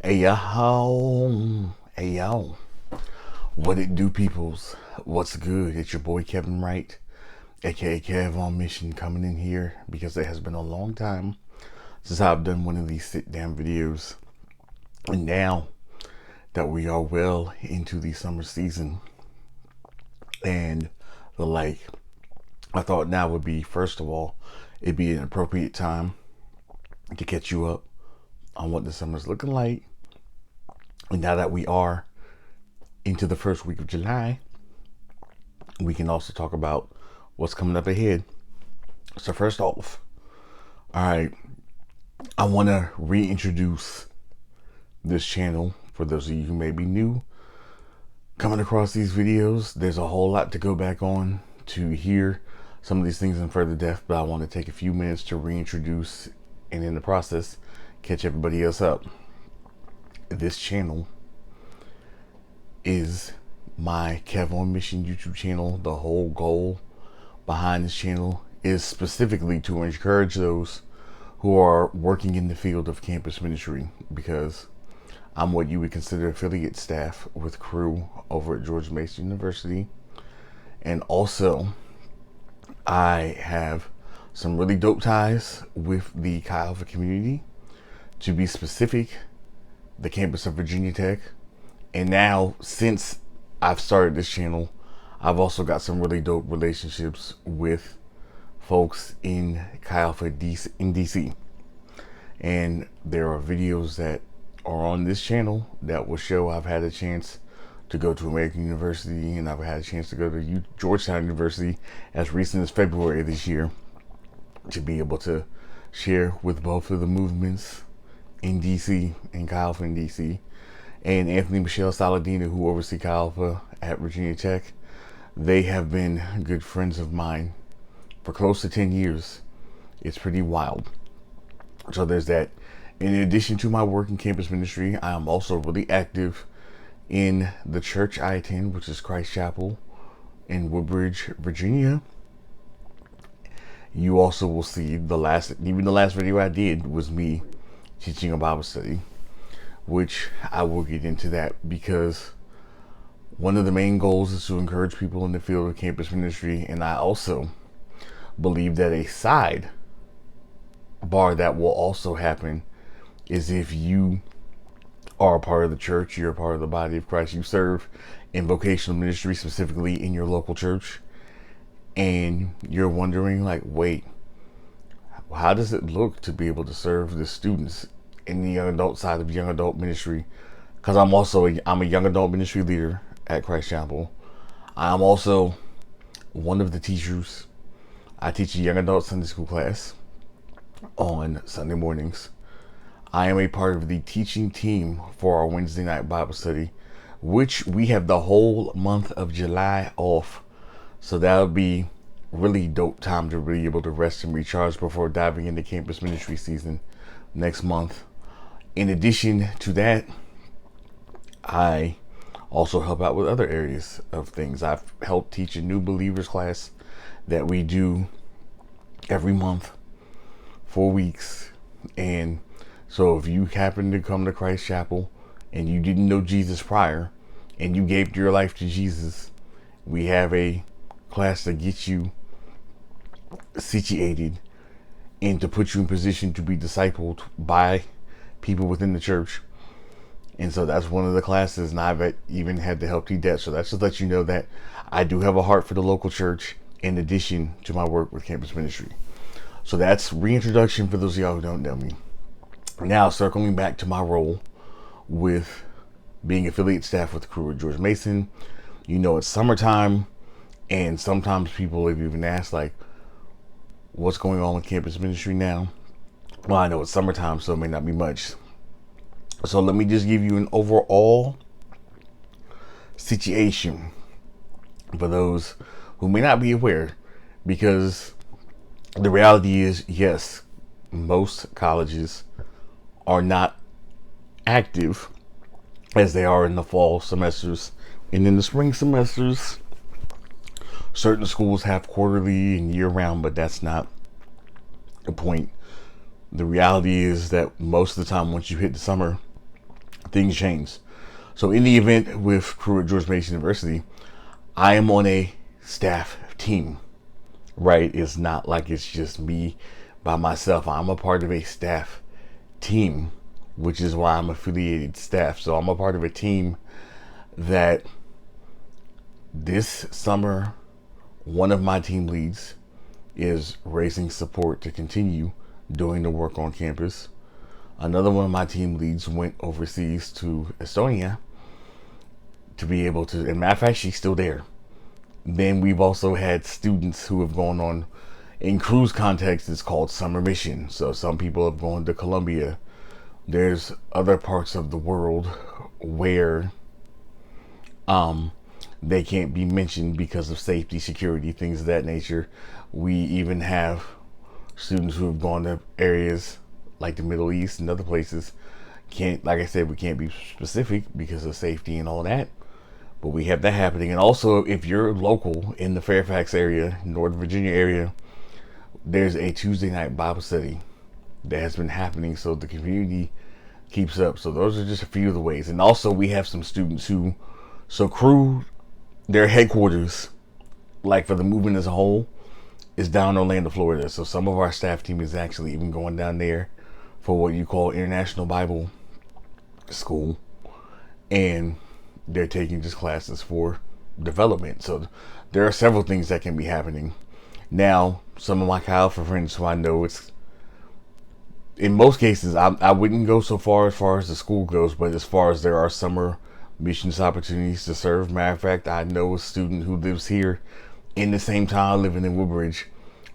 Hey yo, hey yo, what it do, peoples? What's good? It's your boy Kevin Wright, aka Kev on Mission, coming in here because it has been a long time since I've done one of these sit down videos. And now that we are well into the summer season and the like, I thought now would be, first of all, it'd be an appropriate time to catch you up on what the summer's looking like. And now that we are into the first week of July, we can also talk about what's coming up ahead. So first off, all right, I want to reintroduce this channel for those of you who may be new coming across these videos. There's a whole lot to go back on to hear some of these things in further depth, but I want to take a few minutes to reintroduce and in the process catch everybody else up. This channel is my Kev on Mission YouTube channel. The whole goal behind this channel is specifically to encourage those who are working in the field of campus ministry, because I'm what you would consider affiliate staff with Cru over at George Mason University. And also, I have some really dope ties with the Chi Alpha community. To be specific, the campus of Virginia Tech. And now, since I've started this channel, I've also got some really dope relationships with folks in Chi Alpha in DC. And there are videos that are on this channel that will show I've had a chance to go to American University, and I've had a chance to go to Georgetown University as recent as February of this year, to be able to share with both of the movements in DC and Chi Alpha in DC. And Anthony Michelle Saladino, who oversee Chi Alpha at Virginia Tech. They have been good friends of mine for close to 10 years. It's pretty wild. So there's that. In addition to my work in campus ministry, I am also really active in the church I attend, which is Christ Chapel in Woodbridge, Virginia. You also will see the last video I did was me teaching a Bible study, which I will get into that, because one of the main goals is to encourage people in the field of campus ministry. And I also believe that a side bar that will also happen is if you are a part of the church, you're a part of the body of Christ, you serve in vocational ministry, specifically in your local church, and you're wondering, like, wait, how does it look to be able to serve the students in the young adult side of young adult ministry? Because I'm a young adult ministry leader at Christ Chapel. I'm also one of the teachers. I teach a young adult Sunday school class on Sunday mornings. I am a part of the teaching team for our Wednesday night Bible study, which we have the whole month of July off. So that'll be really dope time to be able to rest and recharge before diving into campus ministry season next month. In addition to that, I also help out with other areas of things. I've helped teach a new believers class that we do every month, 4 weeks. And so if you happen to come to Christ Chapel and you didn't know Jesus prior and you gave your life to Jesus, we have a class that gets you situated and to put you in position to be discipled by people within the church. And so that's one of the classes, and I've even had to help teach that. So that's just let you know that I do have a heart for the local church in addition to my work with campus ministry. So that's reintroduction for those of y'all who don't know me. Now, circling back to my role with being affiliate staff with the Cru at George Mason. You know, it's summertime, and sometimes people have even asked, like, what's going on with campus ministry now? Well, I know it's summertime, so it may not be much. So let me just give you an overall situation for those who may not be aware, because the reality is, yes, most colleges are not active as they are in the fall semesters, and in the spring semesters certain schools have quarterly and year round, but that's not the point. The reality is that most of the time, once you hit the summer, things change. So in the event with crew at George Mason University, I am on a staff team, right? It's not like it's just me by myself. I'm a part of a staff team, which is why I'm affiliated staff. So I'm a part of a team that this summer, one of my team leads is raising support to continue doing the work on campus. Another one of my team leads went overseas to Estonia to be able to, and matter of fact, she's still there. Then we've also had students who have gone on, in cruise context, it's called summer mission. So some people have gone to Colombia. There's other parts of the world where they can't be mentioned because of safety, security, things of that nature. We even have students who have gone to areas like the Middle East and other places. Can't, like I said, we can't be specific because of safety and all that. But we have that happening. And also, if you're local in the Fairfax area, Northern Virginia area, there's a Tuesday night Bible study that has been happening so the community keeps up. So those are just a few of the ways. And also, we have some students who, so crew, their headquarters, like for the movement as a whole, is down in Orlando, Florida. So some of our staff team is actually even going down there for what you call International Bible School. And they're taking just classes for development. So there are several things that can be happening. Now, some of my Chi Alpha friends who I know, it's in most cases, I wouldn't go so far as the school goes, but as far as there are summer missions opportunities to serve. Matter of fact, I know a student who lives here in the same town, living in Woodbridge,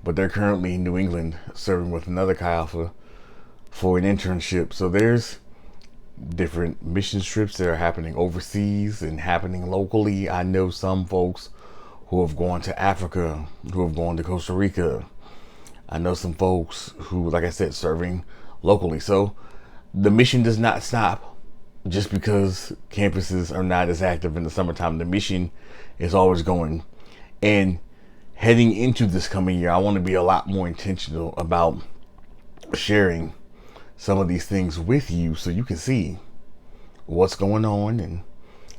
but they're currently in New England serving with another Chi Alpha for an internship. So there's different mission trips that are happening overseas and happening locally. I know some folks who have gone to Africa, who have gone to Costa Rica. I know some folks who, like I said, serving locally. So the mission does not stop just because campuses are not as active in the summertime. The mission is always going. And heading into this coming year, I want to be a lot more intentional about sharing some of these things with you so you can see what's going on and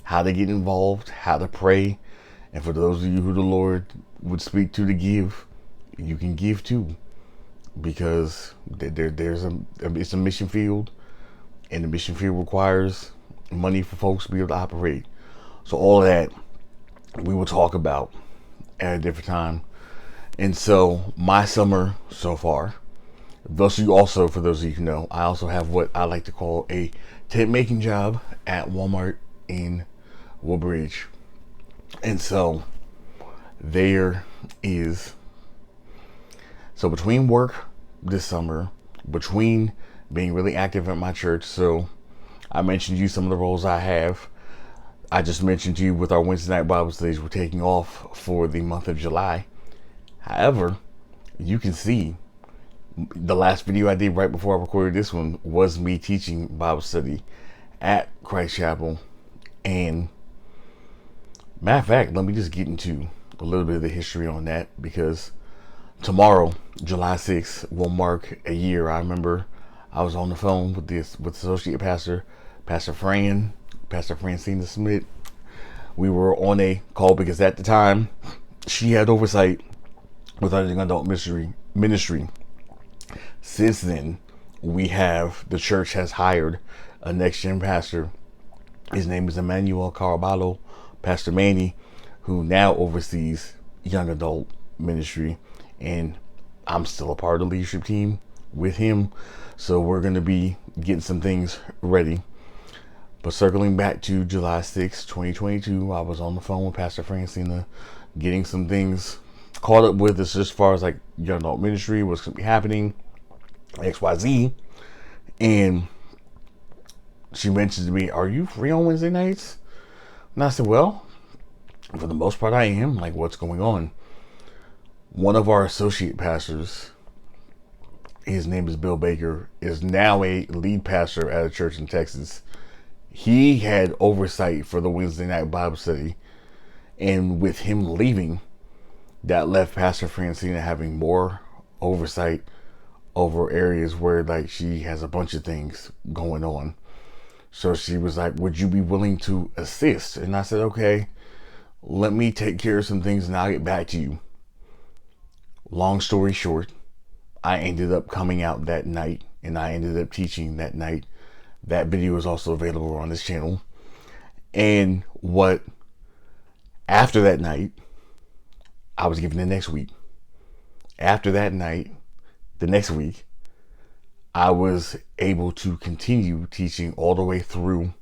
how to get involved, how to pray. And for those of you who the Lord would speak to give, you can give too, because it's a mission field, and the mission field requires money for folks to be able to operate. So all of that we will talk about at a different time. And so my summer so far, thus you also, for those of you who know, I also have what I like to call a tent making job at Walmart in Woodbridge. And so there is, so between work this summer, between being really active at my church, so I mentioned to you some of the roles I have. I just mentioned to you with our Wednesday night Bible studies, we're taking off for the month of July. However, you can see the last video I did right before I recorded this one was me teaching Bible study at Christ Chapel. And matter of fact, let me just get into a little bit of the history on that, because tomorrow, July 6th, will mark a year. I remember I was on the phone with Associate Pastor, Pastor Francina Smith. We were on a call because at the time she had oversight with our young adult ministry. Since then, the church has hired a next gen pastor. His name is Emmanuel Caraballo, Pastor Manny, who now oversees young adult ministry. And I'm still a part of the leadership team with him. So we're going to be getting some things ready. But circling back to July 6, 2022, I was on the phone with Pastor Francina, getting some things caught up with us as far as like young adult ministry, what's going to be happening, XYZ. And she mentioned to me, "Are you free on Wednesday nights?" And I said, "Well, for the most part I am." Like, what's going on? One of our associate pastors, his name is Bill Baker, is now a lead pastor at a church in Texas. He had oversight for the Wednesday night Bible study. And with him leaving, that left Pastor Francina having more oversight over areas where like she has a bunch of things going on. So she was like, would you be willing to assist? And I said, okay, let me take care of some things and I'll get back to you. Long story short, I ended up coming out that night and I ended up teaching that night. That video is also available on this channel. And what, after that night, I was given the next week. After that night, the next week, I was able to continue teaching all the way through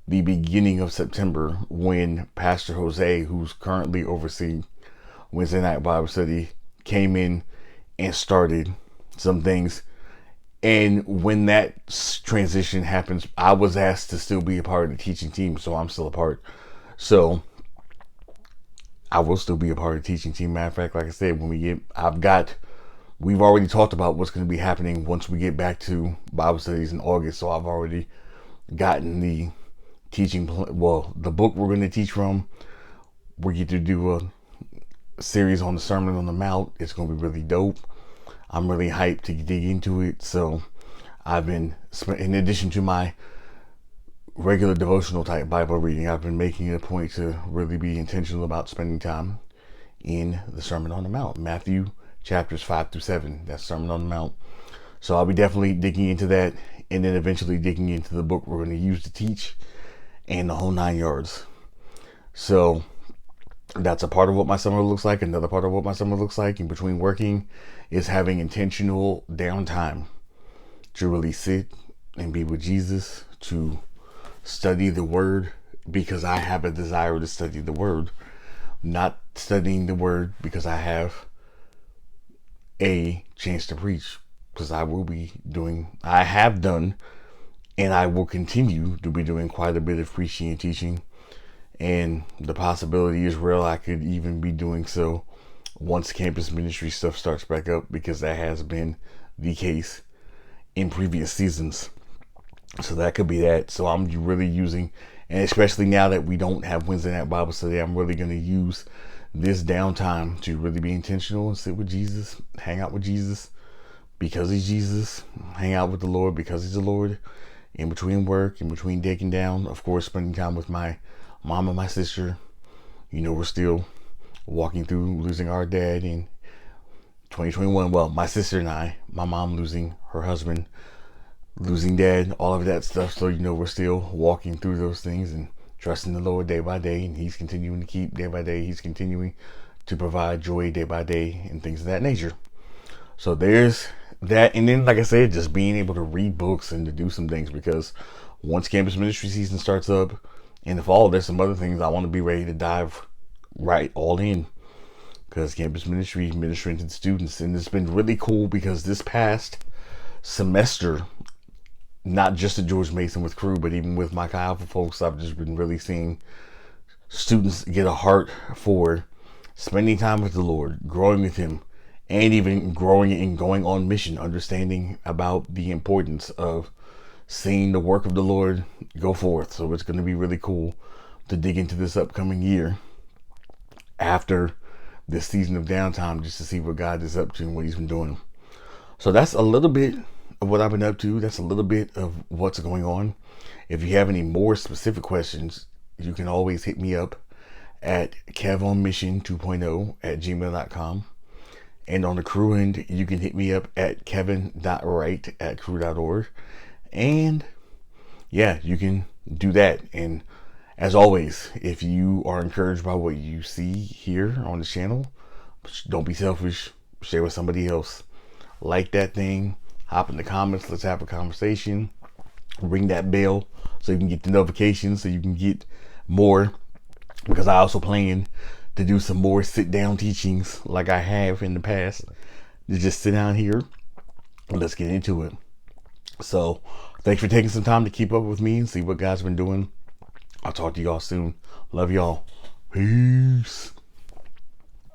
the beginning of September, when Pastor Jose, who's currently overseeing Wednesday Night Bible Study, came in and started some things. And when that transition happens, I was asked to still be a part of the teaching team, so I'm still a part. So I will still be a part of the teaching team. Matter of fact, like I said, when we've already talked about what's going to be happening once we get back to Bible studies in August. So I've already gotten the teaching, the book we're going to teach from. We get to do a series on the Sermon on the Mount. It's going to be really dope. I'm really hyped to dig into it. So I've been, in addition to my regular devotional type Bible reading, I've been making it a point to really be intentional about spending time in the Sermon on the Mount, Matthew chapters 5-7. That's Sermon on the Mount. So I'll be definitely digging into that, and then eventually digging into the book we're going to use to teach, and the whole 9 yards. So that's a part of what my summer looks like. Another part of what my summer looks like in between working is having intentional downtime to really sit and be with Jesus, to study the Word, because I have a desire to study the Word. Not studying the Word because I have a chance to preach, because I have done, and I will continue to be doing quite a bit of preaching and teaching. And the possibility is real I could even be doing so once campus ministry stuff starts back up, because that has been the case in previous seasons. So that could be that. So I'm really using, and especially now that we don't have Wednesday Night Bible Study, I'm really going to use this downtime to really be intentional and sit with Jesus, hang out with Jesus because he's Jesus, hang out with the Lord because he's the Lord, in between work, in between digging down, of course, spending time with my mom and my sister. You know, we're still walking through losing our dad in 2021. Well, my sister and I, my mom losing her husband, losing dad, all of that stuff. So, you know, we're still walking through those things and trusting the Lord day by day. And he's continuing to keep day by day. He's continuing to provide joy day by day and things of that nature. So there's that. And then, like I said, just being able to read books and to do some things, because once campus ministry season starts up in the fall, there's some other things I want to be ready to dive right all in, because campus ministry, ministering to the students. And it's been really cool because this past semester, not just at George Mason with Crew, but even with my Chi Alpha folks, I've just been really seeing students get a heart for spending time with the Lord, growing with him, and even growing and going on mission, understanding about the importance of seeing the work of the Lord go forth. So it's going to be really cool to dig into this upcoming year after this season of downtime, just to see what God is up to and what he's been doing. So that's a little bit of what I've been up to. That's a little bit of what's going on. If you have any more specific questions, you can always hit me up at kevonmission2.0@gmail.com. And on the Crew end, you can hit me up at kevin.wright@crew.org. And yeah, you can do that. And as always, if you are encouraged by what you see here on the channel, don't be selfish. Share with somebody else. Like that thing. Hop in the comments. Let's have a conversation. Ring that bell so you can get the notifications, so you can get more. Because I also plan to do some more sit down teachings like I have in the past. To just sit down here and let's get into it. So thanks for taking some time to keep up with me and see what God's been doing. I'll talk to y'all soon. Love y'all. Peace.